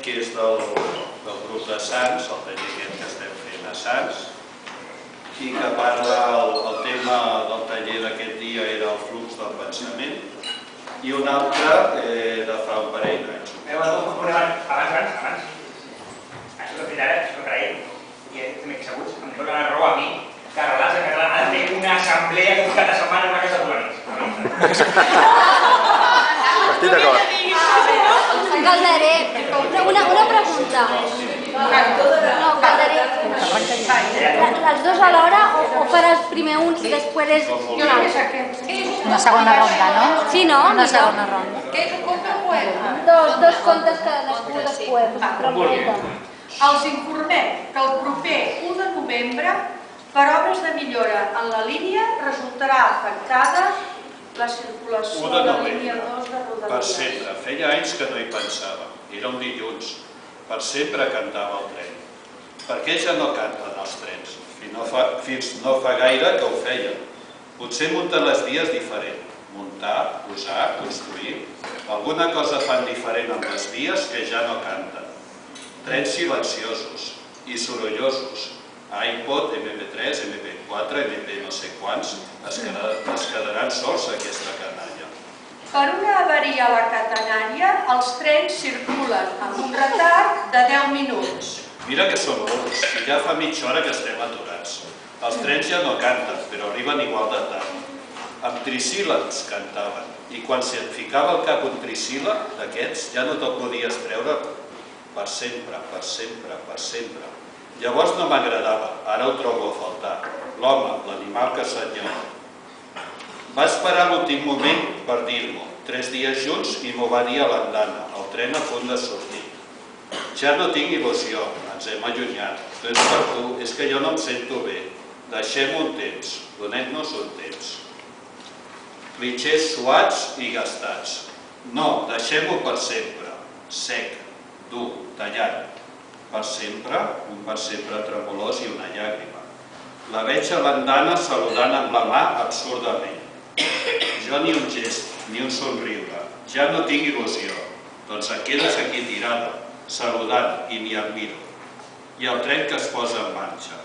que és del grup de Sants, el taller aquest que estem fent a Sants, i que parla, el tema del taller d'aquest dia era el flux del pensament, i un altre de fa un parell d'anys. Abans. Això que he fet ara, això que creiem, i estem exeguts, em dóna la raó a mi, que arrelats ha de fer una assemblea un cap de setmana en una casa d'urbanisme. Estic d'acord. Calderé, una pregunta. No, Calderé. ¿Las dos a la hora o faràs primer uns i després és... Una segona ronda, no? Sí, no? Una segona ronda. Què és un conte o poema? Dos contes cadascú després. Els informem que el proper 1 de novembre, per obres de millora en la línia, resultarà afectada la circulació de la línia 2 de Rodalies. Per sempre. Feia anys que no hi pensava. Era un dilluns. Per sempre cantava el tren. Per què ja no canten els trens? Fins no fa gaire que ho feien. Potser munten les vies diferent. Muntar, posar, construir. Alguna cosa fan diferent amb les vies que ja no canten. Trens silenciosos i sorollosos. iPod, MP3, MP4, MP no sé quants, es quedaran sords aquesta canalla. Per una avaria a la catenària, els trens circulen amb un retard de 10 minuts. Mira que són molts, i ja fa mitja hora que estem aturats. Els trens ja no canten, però arriben igual de tard. Amb trisíl·labs cantaven, i quan se't ficava al cap un trisíl·lab d'aquests ja no te'l podies treure per sempre, per sempre, per sempre. Llavors no m'agradava, ara ho trobo a faltar. L'home, l'animal que s'enyora. Va esperar l'últim moment per dir-m'ho. 3 dies junts i m'ho va dir a l'andana, el tren a punt de sortir. Ja no tinc il·lusió, ens hem allunyat. Tu ets per tu, és que jo no em sento bé. Deixem un temps, donem-nos un temps. Clitxers suats i gastats. No, deixem-ho per sempre. Sec, dur, tallat. Per sempre, un per sempre tremolós i una llàgrima. La veig a l'andana saludant amb la mà absurdament. Jo ni un gest, ni un somriure. Ja no tinc il·lusió. Doncs et quedes aquí tirada, saludant i m'hi admiro. I el tren que es posa en marxa.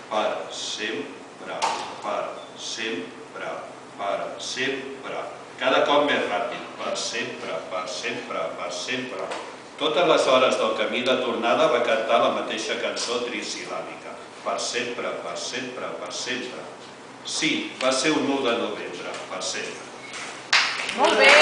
Per sempre, per sempre, per sempre. Cada cop més ràpid. Per sempre, per sempre, per sempre. Totes les hores del camí de tornada va cantar la mateixa cançó trisil·làbica. Per sempre, per sempre, per sempre. Sí, va ser un 1 de novembre, per sempre. Molt bé!